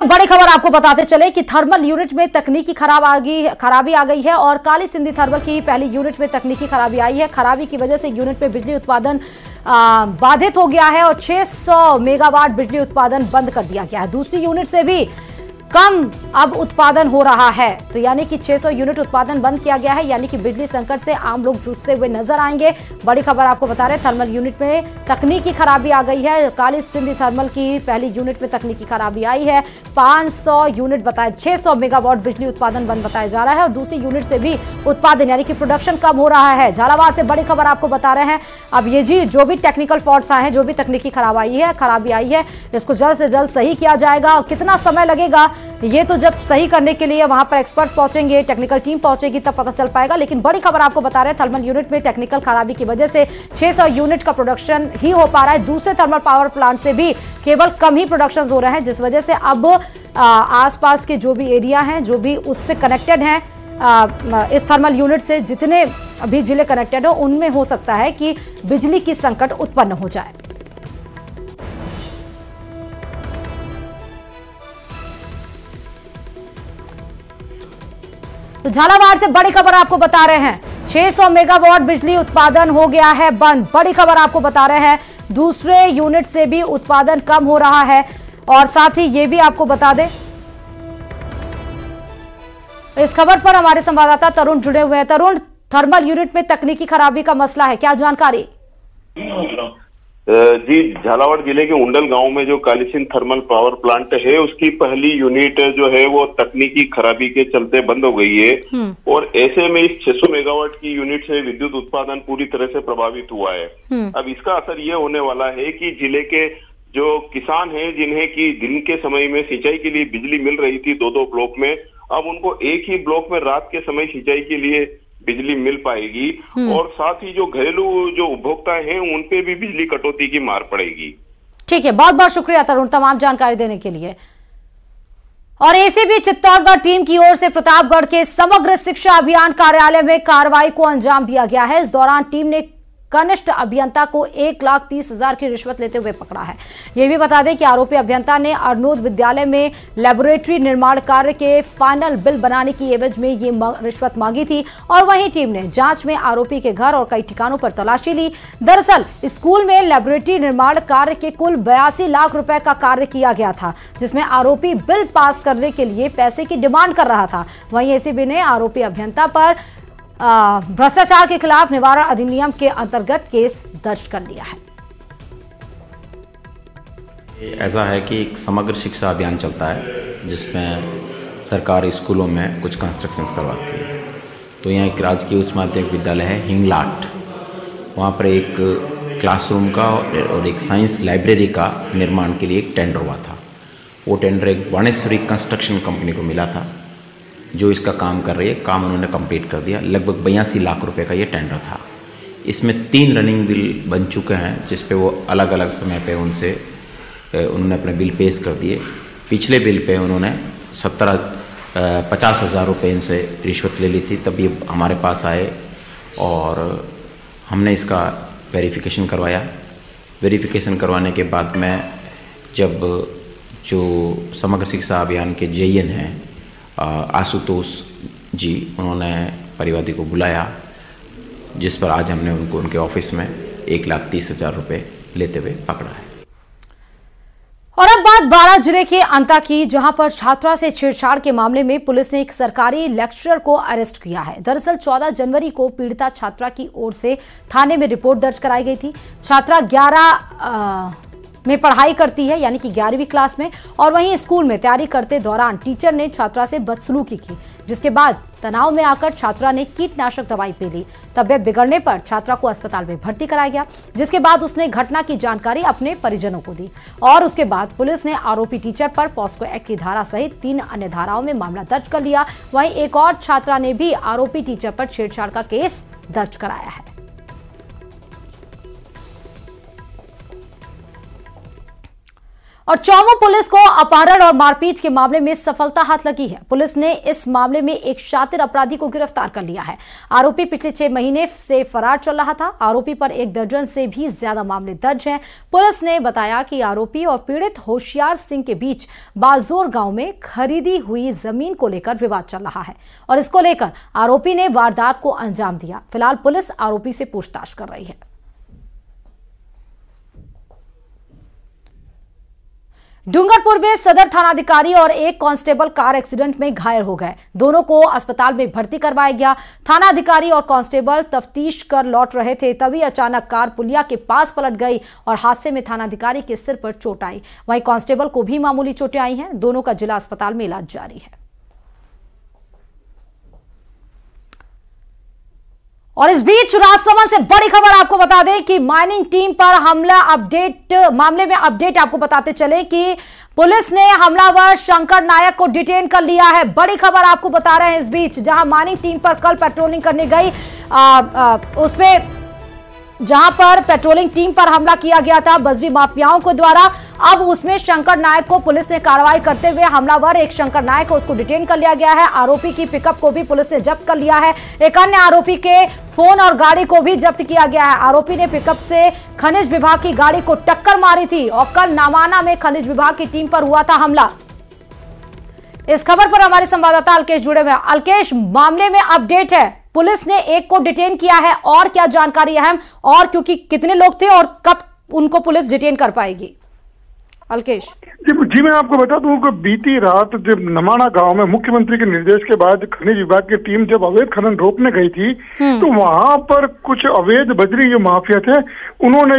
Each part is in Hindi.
बड़ी खबर आपको बताते चले कि थर्मल यूनिट में तकनीकी खराबी आ गई है और काली सिंधी थर्मल की पहली यूनिट में तकनीकी खराबी आई है। खराबी की वजह से यूनिट में बिजली उत्पादन बाधित हो गया है और 600 मेगावाट बिजली उत्पादन बंद कर दिया गया है। दूसरी यूनिट से भी कम अब उत्पादन हो रहा है, तो यानी कि 600 यूनिट उत्पादन बंद किया गया है, यानी कि बिजली संकट से आम लोग जूझते हुए नजर आएंगे। बड़ी खबर आपको बता रहे हैं, थर्मल यूनिट में तकनीकी खराबी आ गई है। काली सिंधी थर्मल की पहली यूनिट में तकनीकी खराबी आई है। 500 यूनिट बताया, 600 मेगावाट बिजली उत्पादन बंद बताया जा रहा है और दूसरी यूनिट से भी उत्पादन यानी कि प्रोडक्शन कम हो रहा है। झालावाड़ से बड़ी खबर आपको बता रहे हैं। अब ये जी जो भी टेक्निकल फॉल्ट्स आए हैं, जो भी तकनीकी खराबी आई है, इसको जल्द से जल्द सही किया जाएगा। और कितना समय लगेगा ये तो जब सही करने के लिए वहां पर एक्सपर्ट्स पहुंचेंगे, टेक्निकल टीम पहुंचेगी, तब पता चल पाएगा। लेकिन बड़ी खबर आपको बता रहे हैं, थर्मल यूनिट में टेक्निकल खराबी की वजह से 600 यूनिट का प्रोडक्शन ही हो पा रहा है। दूसरे थर्मल पावर प्लांट से भी केवल कम ही प्रोडक्शन हो रहे हैं, जिस वजह से अब आसपास के जो भी एरिया हैं, जो भी उससे कनेक्टेड हैं, इस थर्मल यूनिट से जितने भी जिले कनेक्टेड हो, उनमें हो सकता है कि बिजली की संकट उत्पन्न हो जाए। तो झालावाड़ से बड़ी खबर आपको बता रहे हैं, 600 मेगावाट बिजली उत्पादन हो गया है बंद। बड़ी खबर आपको बता रहे हैं, दूसरे यूनिट से भी उत्पादन कम हो रहा है। और साथ ही ये भी आपको बता दें, इस खबर पर हमारे संवाददाता तरुण जुड़े हुए हैं। तरुण, थर्मल यूनिट में तकनीकी खराबी का मसला है, क्या जानकारी? जी, झालावाड़ जिले के उंडल गांव में जो Kali Sindh thermal power plant है, उसकी पहली यूनिट जो है वो तकनीकी खराबी के चलते बंद हो गई है और ऐसे में इस 600 मेगावाट की यूनिट से विद्युत उत्पादन पूरी तरह से प्रभावित हुआ है। अब इसका असर ये होने वाला है कि जिले के जो किसान हैं, जिन्हें की दिन के समय में सिंचाई के लिए बिजली मिल रही थी 2-2 ब्लॉक में, अब उनको एक ही ब्लॉक में रात के समय सिंचाई के लिए बिजली मिल पाएगी और साथ ही जो घरेलू जो उपभोक्ता हैं, उनपे भी बिजली कटौती की मार पड़ेगी। ठीक है, बहुत बहुत शुक्रिया तरुण तमाम जानकारी देने के लिए। और एसीबी चित्तौड़गढ़ टीम की ओर से प्रतापगढ़ के समग्र शिक्षा अभियान कार्यालय में कार्रवाई को अंजाम दिया गया है। इस दौरान टीम ने कनिष्ठ अभियंता को 1,30,000 की रिश्वत लेते हुए पकड़ा है। यह भी बता दें कि आरोपी अभियंता ने अर्नोद विद्यालय में लेबोरेटरी निर्माण कार्य के फाइनल बिल बनाने की एवज में ये रिश्वत मांगी थी और वहीं टीम ने जांच में आरोपी के घर और कई ठिकानों पर तलाशी ली। दरअसल स्कूल में लेबोरेटरी निर्माण कार्य के कुल 82 लाख रुपए का कार्य किया गया था, जिसमें आरोपी बिल पास करने के लिए पैसे की डिमांड कर रहा था। वहीं एसीबी ने आरोपी अभियंता पर भ्रष्टाचार के खिलाफ निवारण अधिनियम के अंतर्गत केस दर्ज कर लिया है। ऐसा है कि एक समग्र शिक्षा अभियान चलता है जिसमें सरकार स्कूलों में कुछ कंस्ट्रक्शंस करवाती है। तो यहाँ एक राजकीय उच्च माध्यमिक विद्यालय है हिंगलाट, वहाँ पर एक क्लासरूम का और एक साइंस लाइब्रेरी का निर्माण के लिए एक टेंडर हुआ था। वो टेंडर एक बाणेश्वरी कंस्ट्रक्शन कंपनी को मिला था, जो इसका काम कर रही है। काम उन्होंने कंप्लीट कर दिया। लगभग 82 लाख रुपए का ये टेंडर था। इसमें 3 रनिंग बिल बन चुके हैं, जिस पे वो अलग अलग समय पे उन्होंने अपने बिल पेश कर दिए। पिछले बिल पे उन्होंने 50,000 रुपये इनसे रिश्वत ले ली थी, तब ये हमारे पास आए और हमने इसका वेरिफिकेशन करवाया। वेरिफिकेशन करवाने के बाद में जब जो समग्र शिक्षा अभियान के जेईएन हैं आशुतोष जी, उन्होंने परिवादी को बुलाया, जिस पर आज हमने उनको उनके ऑफिस में 1,30,000 रुपये लेते हुए पकड़ा है। और अब बात बारां जिले के अंता की, जहां पर छात्रा से छेड़छाड़ के मामले में पुलिस ने एक सरकारी लेक्चरर को अरेस्ट किया है। दरअसल 14 जनवरी को पीड़िता छात्रा की ओर से थाने में रिपोर्ट दर्ज कराई गई थी। छात्रा 11 में पढ़ाई करती है, यानी कि 11वीं क्लास में, और वहीं स्कूल में तैयारी करते दौरान टीचर ने छात्रा से बदसलूकी की, जिसके बाद तनाव में आकर छात्रा ने कीटनाशक दवाई पी ली। तबियत बिगड़ने पर छात्रा को अस्पताल में भर्ती कराया गया, जिसके बाद उसने घटना की जानकारी अपने परिजनों को दी और उसके बाद पुलिस ने आरोपी टीचर पर पॉस्को एक्ट की धारा सहित 3 अन्य धाराओं में मामला दर्ज कर लिया। वहीं एक और छात्रा ने भी आरोपी टीचर पर छेड़छाड़ का केस दर्ज कराया है। और चौमू पुलिस को अपहरण और मारपीट के मामले में सफलता हाथ लगी है। पुलिस ने इस मामले में एक शातिर अपराधी को गिरफ्तार कर लिया है। आरोपी पिछले 6 महीने से फरार चल रहा था। आरोपी पर 1 दर्जन से भी ज्यादा मामले दर्ज हैं। पुलिस ने बताया कि आरोपी और पीड़ित होशियार सिंह के बीच बाजोर गांव में खरीदी हुई जमीन को लेकर विवाद चल रहा है और इसको लेकर आरोपी ने वारदात को अंजाम दिया। फिलहाल पुलिस आरोपी से पूछताछ कर रही है। डूंगरपुर में सदर थानाधिकारी और एक कांस्टेबल कार एक्सीडेंट में घायल हो गए। दोनों को अस्पताल में भर्ती करवाया गया। थानाधिकारी और कांस्टेबल तफ्तीश कर लौट रहे थे, तभी अचानक कार पुलिया के पास पलट गई और हादसे में थानाधिकारी के सिर पर चोट आई। वहीं कांस्टेबल को भी मामूली चोटें आई हैं। दोनों का जिला अस्पताल में इलाज जारी है। और इस बीच राजसमंद से बड़ी खबर आपको बता दें कि माइनिंग टीम पर हमला मामले में अपडेट आपको बताते चले कि पुलिस ने हमलावर शंकर नायक को डिटेन कर लिया है। बड़ी खबर आपको बता रहे हैं इस बीच, जहां माइनिंग टीम पर कल पेट्रोलिंग करने गई उसमें जहां पर पेट्रोलिंग टीम पर हमला किया गया था बजरी माफियाओं के द्वारा, अब उसमें शंकर नायक को पुलिस ने कार्रवाई करते हुए हमलावर एक शंकर नायक को उसको डिटेन कर लिया गया है। आरोपी की पिकअप को भी पुलिस ने जब्त कर लिया है। एक अन्य आरोपी के फोन और गाड़ी को भी जब्त किया गया है। आरोपी ने पिकअप से खनिज विभाग की गाड़ी को टक्कर मारी थी और कल नामाना में खनिज विभाग की टीम पर हुआ था हमला। इस खबर पर हमारे संवाददाता अलकेश जुड़े हुए हैं। अलकेश, मामले में अपडेट है, पुलिस ने एक को डिटेन किया है, और क्या जानकारी अहम, और क्योंकि कितने लोग थे और कब उनको पुलिस डिटेन कर पाएगी? अलकेश जी मैं आपको बता दूं कि बीती रात जब नमाना गांव में मुख्यमंत्री के निर्देश के बाद खनिज विभाग की टीम जब अवैध खनन रोकने गई थी तो वहां पर कुछ अवैध बजरी जो माफिया थे उन्होंने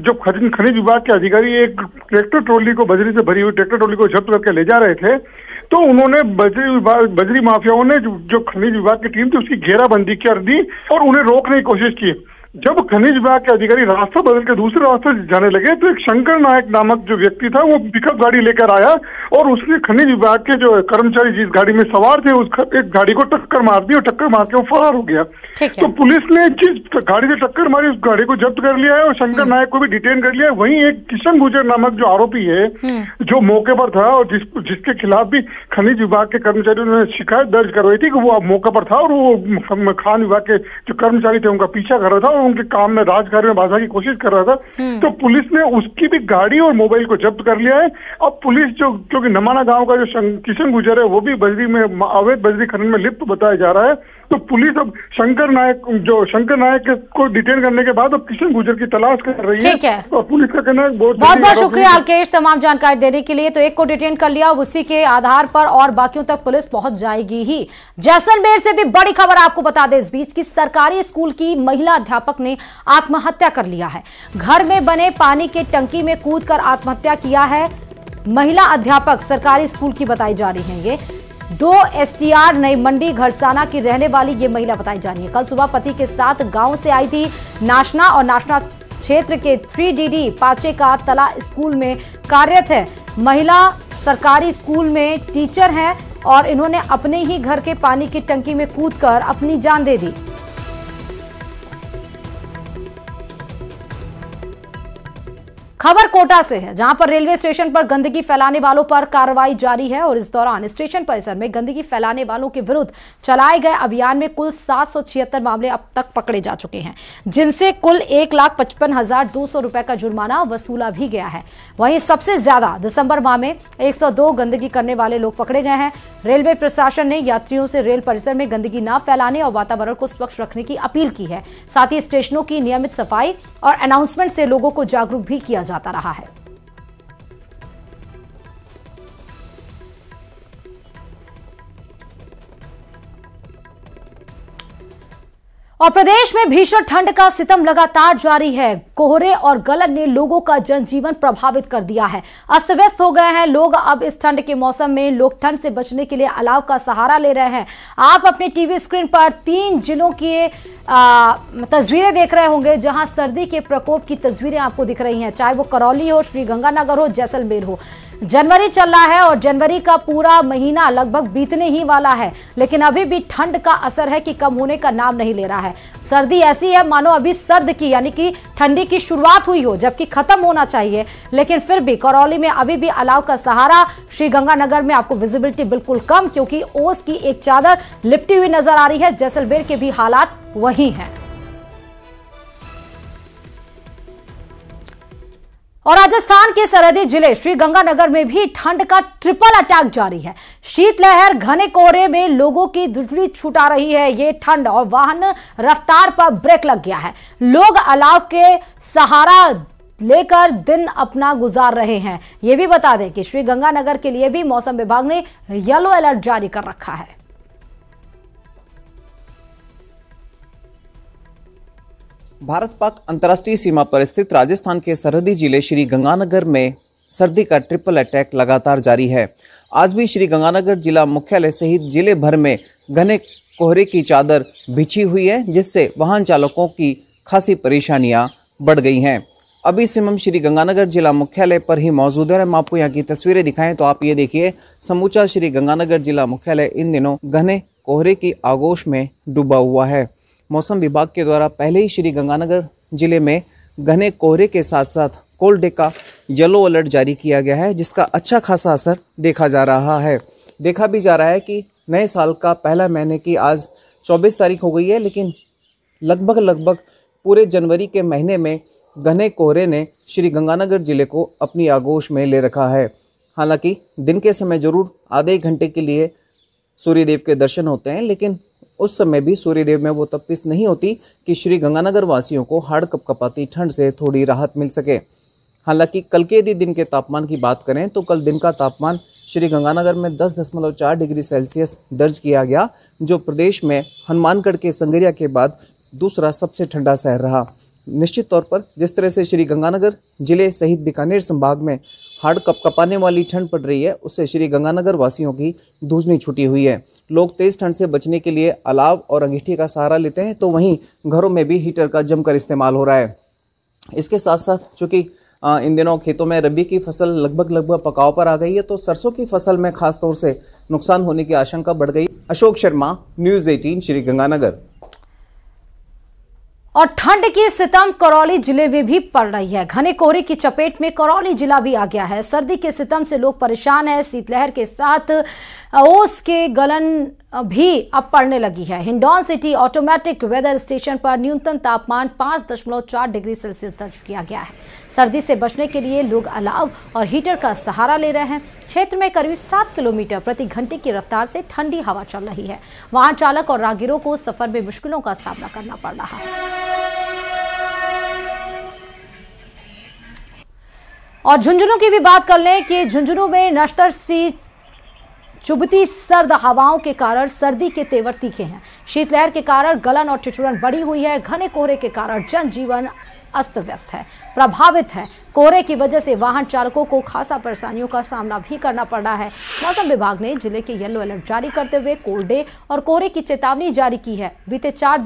जो खनिज विभाग के अधिकारी एक ट्रैक्टर ट्रॉली को बजरी से भरी हुई ट्रैक्टर ट्रॉली को जब्त करके ले जा रहे थे, तो उन्होंने बजरी माफियाओं ने जो खनिज विभाग की टीम थी उसकी घेराबंदी कर दी और उन्हें रोकने की कोशिश की। जब खनिज विभाग के अधिकारी रास्ता बदल के दूसरे रास्ते जाने लगे तो एक शंकर नायक नामक जो व्यक्ति था वो पिकअप गाड़ी लेकर आया और उसने खनिज विभाग के जो कर्मचारी जिस गाड़ी में सवार थे उस एक गाड़ी को टक्कर मार दी और टक्कर मार के वो फरार हो गया। तो पुलिस ने जिस गाड़ी से टक्कर मारी उस गाड़ी को जब्त कर लिया है और शंकर नायक को भी डिटेन कर लिया है। वहीं एक किशन गुजर नामक जो आरोपी है जो मौके पर था और जिसके खिलाफ भी खनिज विभाग के कर्मचारियों ने शिकायत दर्ज करवाई थी कि वो मौके पर था और वो खान विभाग के जो कर्मचारी थे उनका पीछा कर रहा था और उनके काम में राजकार्य में बाधा की कोशिश कर रहा था। तो पुलिस ने उसकी भी गाड़ी और मोबाइल को जब्त कर लिया है। अब पुलिस क्योंकि नमाना गांव का जो किशन गुजर है वो भी बजरी में अवैध बजरी खनन में लिप्त बताया जा रहा है, तो पुलिस अब शंकर नायक को डिटेन करने के बाद अब किशन गुजर की तलाश कर रही है। ठीक है, और पुलिस का कहना है बहुत बहुत शुक्रिया अलकेश तमाम जानकारी देने के लिए। तो एक को डिटेन कर लिया, उसी के आधार पर और बाकियों तक पुलिस पहुंच जाएगी ही। जैसलमेर से भी बड़ी खबर आपको बता दें इस बीच की सरकारी स्कूल की महिला अध्यापक ने आत्महत्या कर लिया है। घर में बने पानी के टंकी में कूदकर आत्महत्या किया है महिला अध्यापक, सरकारी स्कूल की बताई जा रही है। ये 2 STR नई मंडी घरसाना की रहने वाली ये महिला बताई जा रही है। कल सुबह पति के साथ गांव से आई थी नाशना और नाशना क्षेत्र के 3DD पाचे का तला स्कूल में कार्यरत है। महिला सरकारी स्कूल में टीचर हैं और इन्होंने अपने ही घर के पानी की टंकी में कूदकर अपनी जान दे दी। खबर कोटा से है, जहां पर रेलवे स्टेशन पर गंदगी फैलाने वालों पर कार्रवाई जारी है और इस दौरान स्टेशन परिसर में गंदगी फैलाने वालों के विरुद्ध चलाए गए अभियान में कुल 776 मामले अब तक पकड़े जा चुके हैं, जिनसे कुल 1,55,200 रुपए का जुर्माना वसूला भी गया है। वहीं सबसे ज्यादा दिसंबर माह में 102 गंदगी करने वाले लोग पकड़े गए हैं। रेलवे प्रशासन ने यात्रियों से रेल परिसर में गंदगी न फैलाने और वातावरण को स्वच्छ रखने की अपील की है। साथ ही स्टेशनों की नियमित सफाई और अनाउंसमेंट से लोगों को जागरूक भी किया जाता रहा है। और प्रदेश में भीषण ठंड का सितम लगातार जारी है। कोहरे और गलन ने लोगों का जनजीवन प्रभावित कर दिया है। अस्त व्यस्त हो गए हैं लोग। अब इस ठंड के मौसम में लोग ठंड से बचने के लिए अलाव का सहारा ले रहे हैं। आप अपने टीवी स्क्रीन पर 3 जिलों की तस्वीरें देख रहे होंगे, जहां सर्दी के प्रकोप की तस्वीरें आपको दिख रही हैं, चाहे वो करौली हो, श्रीगंगानगर हो, जैसलमेर हो। जनवरी चल रहा है और जनवरी का पूरा महीना लगभग बीतने ही वाला है, लेकिन अभी भी ठंड का असर है कि कम होने का नाम नहीं ले रहा है। सर्दी ऐसी है मानो अभी सर्द की यानी कि ठंडी की शुरुआत हुई हो, जबकि खत्म होना चाहिए। लेकिन फिर भी करौली में अभी भी अलाव का सहारा। श्रीगंगानगर में आपको विजिबिलिटी बिल्कुल कम, क्योंकि ओस की एक चादर लिपटी हुई नजर आ रही है। जैसलमेर के भी हालात वही हैं। और राजस्थान के सरहदी जिले श्रीगंगानगर में भी ठंड का ट्रिपल अटैक जारी है। शीतलहर, घने कोहरे में लोगों की धुजली छुटा रही है ये ठंड, और वाहन रफ्तार पर ब्रेक लग गया है। लोग अलाव के सहारा लेकर दिन अपना गुजार रहे हैं। यह भी बता दें कि श्रीगंगानगर के लिए भी मौसम विभाग ने येलो अलर्ट जारी कर रखा है। भारत पाक अंतर्राष्ट्रीय सीमा पर स्थित राजस्थान के सरहदी जिले श्री गंगानगर में सर्दी का ट्रिपल अटैक लगातार जारी है। आज भी श्री गंगानगर जिला मुख्यालय सहित जिले भर में घने कोहरे की चादर बिछी हुई है, जिससे वाहन चालकों की खासी परेशानियां बढ़ गई हैं। अभी से हम श्री गंगानगर जिला मुख्यालय पर ही मौजूद है। हम आपको यहाँ की तस्वीरें दिखाएं तो आप ये देखिए, समूचा श्री गंगानगर जिला मुख्यालय इन दिनों घने कोहरे की आगोश में डूबा हुआ है। मौसम विभाग के द्वारा पहले ही श्री गंगानगर जिले में घने कोहरे के साथ साथ कोल्ड डे का येलो अलर्ट जारी किया गया है, जिसका अच्छा खासा असर देखा जा रहा है। देखा भी जा रहा है कि नए साल का पहला महीने की आज 24 तारीख हो गई है, लेकिन लगभग पूरे जनवरी के महीने में घने कोहरे ने श्री गंगानगर जिले को अपनी आगोश में ले रखा है। हालांकि दिन के समय जरूर आधे घंटे के लिए सूर्यदेव के दर्शन होते हैं, लेकिन उस समय भी सूर्यदेव में वो तपिश नहीं होती कि श्री गंगानगर वासियों को हाड़ कपकपाती ठंड से थोड़ी राहत मिल सके। हालांकि कल के यदि दिन के तापमान की बात करें तो कल दिन का तापमान श्री गंगानगर में 10.4 डिग्री सेल्सियस दर्ज किया गया, जो प्रदेश में हनुमानगढ़ के संगरिया के बाद दूसरा सबसे ठंडा शहर रहा। निश्चित तौर पर जिस तरह से श्री गंगानगर जिले सहित बीकानेर संभाग में हाड़ कपकपाने वाली ठंड पड़ रही है, उससे श्री गंगानगर वासियों की धूजनी छुटी हुई है। लोग तेज ठंड से बचने के लिए अलाव और अंगीठी का सहारा लेते हैं, तो वहीं घरों में भी हीटर का जमकर इस्तेमाल हो रहा है। इसके साथ साथ चूँकि इन दिनों खेतों में रबी की फसल लगभग पकाव पर आ गई है, तो सरसों की फसल में खास तौर से नुकसान होने की आशंका बढ़ गई। अशोक शर्मा, न्यूज़ 18 श्री गंगानगर। और ठंड की सितम करौली जिले में भी पड़ रही है। घने कोहरे की चपेट में करौली जिला भी आ गया है। सर्दी के सितम से लोग परेशान हैं। शीतलहर के साथ ओस के गलन भी अब पड़ने लगी है। Hindaun city automatic weather station पर न्यूनतम तापमान 5.4 डिग्री सेल्सियस दर्ज किया गया है। सर्दी से बचने के लिए लोग अलाव और हीटर का सहारा ले रहे हैं। क्षेत्र में करीब 7 किलोमीटर प्रति घंटे की रफ्तार से ठंडी हवा चल रही है। वाहन चालक और राहगीरों को सफर में मुश्किलों का सामना करना पड़ रहा है। और झुंझुनू की भी बात कर लें कि झुंझुनू में नश्तर सी चुभती सर्द हवाओं के कारण सर्दी के तेवर तीखे हैं। शीतलहर के कारण गलन और ठिठुरन बढ़ी हुई है। घने कोहरे के कारण जनजीवन अस्त व्यस्त है, प्रभावित है। कोहरे की वजह से वाहन चालकों को खासा परेशानियों का सामना भी करना पड़ रहा है। मौसम विभाग ने जिले के येलो अलर्ट जारी करते हुए कोल्ड डे और कोहरे की चेतावनी जारी की है। बीते 4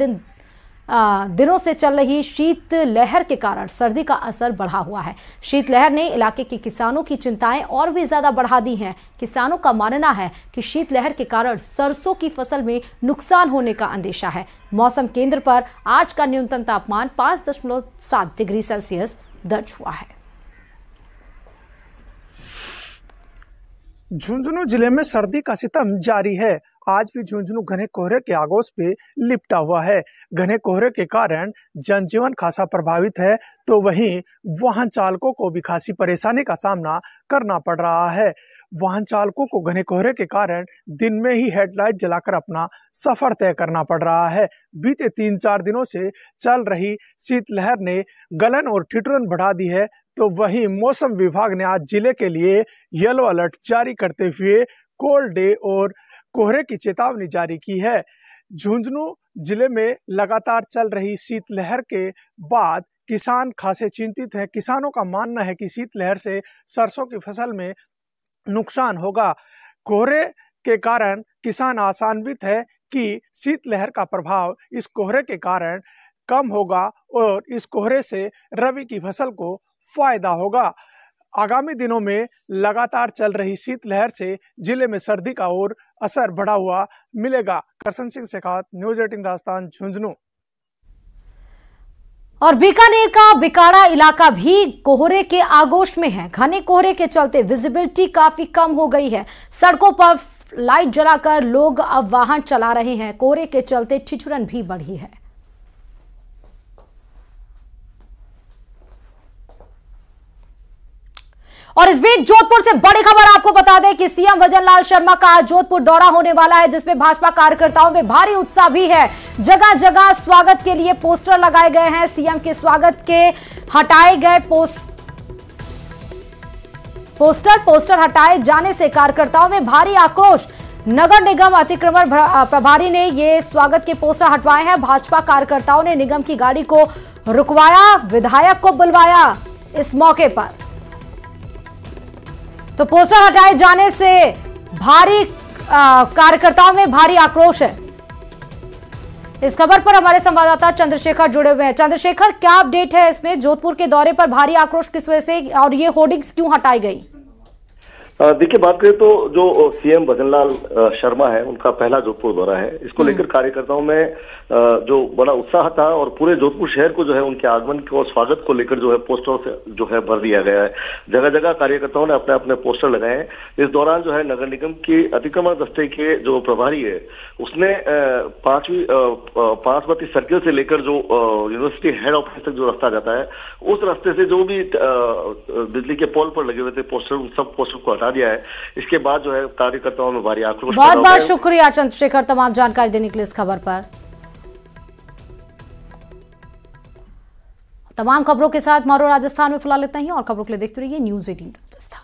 दिनों से चल रही शीत लहर के कारण सर्दी का असर बढ़ा हुआ है। शीतलहर ने इलाके के किसानों की चिंताएं और भी ज्यादा बढ़ा दी हैं। किसानों का मानना है कि शीतलहर के कारण सरसों की फसल में नुकसान होने का अंदेशा है। मौसम केंद्र पर आज का न्यूनतम तापमान 5.7 डिग्री सेल्सियस दर्ज हुआ है। झुंझुनू जिले में सर्दी का सितम जारी है। आज भी झुंझुनू घने कोहरे के आगोश पे लिपटा हुआ है। घने कोहरे के कारण जनजीवन खासा प्रभावित है, तो वहीं वाहन चालकों को भी खासी परेशानी का सामना करना पड़ रहा है। वाहन चालकों को घने कोहरे के कारण दिन में ही हेडलाइट जलाकर अपना सफर तय करना पड़ रहा है। बीते 3-4 दिनों से चल रही शीतलहर ने गलन और ठिठुरन बढ़ा दी है, तो वहीं मौसम विभाग ने आज जिले के लिए येलो अलर्ट जारी करते हुए कोल्ड डे और कोहरे की चेतावनी जारी की है। झुंझुनू जिले में लगातार चल रही शीतलहर के बाद किसान खासे चिंतित हैं। किसानों का मानना है कि शीतलहर से सरसों की फसल में नुकसान होगा। कोहरे के कारण किसान आशान्वित है कि शीतलहर का प्रभाव इस कोहरे के कारण कम होगा और इस कोहरे से रबी की फसल को फायदा होगा। आगामी दिनों में लगातार चल रही शीतलहर से जिले में सर्दी का और असर बढ़ा हुआ मिलेगा। करसन सिंह शेखावत, न्यूज 18 राजस्थान, झुंझुनू। और बीकानेर का बिकाड़ा इलाका भी कोहरे के आगोश में है। घने कोहरे के चलते विजिबिलिटी काफी कम हो गई है। सड़कों पर लाइट जलाकर लोग अब वाहन चला रहे हैं। कोहरे के चलते ठिठुरन भी बढ़ी है। और इस बीच जोधपुर से बड़ी खबर आपको बता दें कि सीएम भजनलाल शर्मा का आज जोधपुर दौरा होने वाला है, जिसमें भाजपा कार्यकर्ताओं में भारी उत्साह भी है। जगह जगह स्वागत के लिए पोस्टर लगाए गए हैं। सीएम के स्वागत के हटाए गए पोस्टर हटाए जाने से कार्यकर्ताओं में भारी आक्रोश। नगर निगम अतिक्रमण प्रभारी ने ये स्वागत के पोस्टर हटवाए हैं। भाजपा कार्यकर्ताओं ने निगम की गाड़ी को रुकवाया, विधायक को बुलवाया। इस मौके पर तो पोस्टर हटाए जाने से भारी कार्यकर्ताओं में भारी आक्रोश है। इस खबर पर हमारे संवाददाता चंद्रशेखर जुड़े हुए हैं। चंद्रशेखर, क्या अपडेट है इसमें? जोधपुर के दौरे पर भारी आक्रोश किस वजह से और ये होर्डिंग्स क्यों हटाई गई? देखिए, बात करें तो जो सीएम भजनलाल शर्मा है, उनका पहला जोधपुर दौरा है। इसको लेकर कार्यकर्ताओं में जो बड़ा उत्साह था और पूरे जोधपुर शहर को जो है उनके आगमन को और स्वागत को लेकर जो है पोस्टरों से जो है भर दिया गया है। जगह जगह कार्यकर्ताओं ने अपने अपने पोस्टर लगाए हैं। इस दौरान जो है नगर निगम की अतिक्रमण दस्ते के जो प्रभारी है, उसने पांचवती सर्किल से लेकर जो यूनिवर्सिटी हेड ऑफिस तक जो रास्ता जाता है, उस रास्ते से जो भी बिजली के पोल पर लगे हुए थे पोस्टर, उन सब पोस्टर को हटा दिया है। इसके बाद जो है कार्यकर्ताओं में भारी आक्रोश। बहुत बहुत शुक्रिया चंद्रशेखर तमाम जानकारी देने के लिए इस खबर पर। तमाम खबरों के साथ मारो राजस्थान में फिलहाल इतना ही, और खबरों के लिए देखते रहिए न्यूज 18 राजस्थान।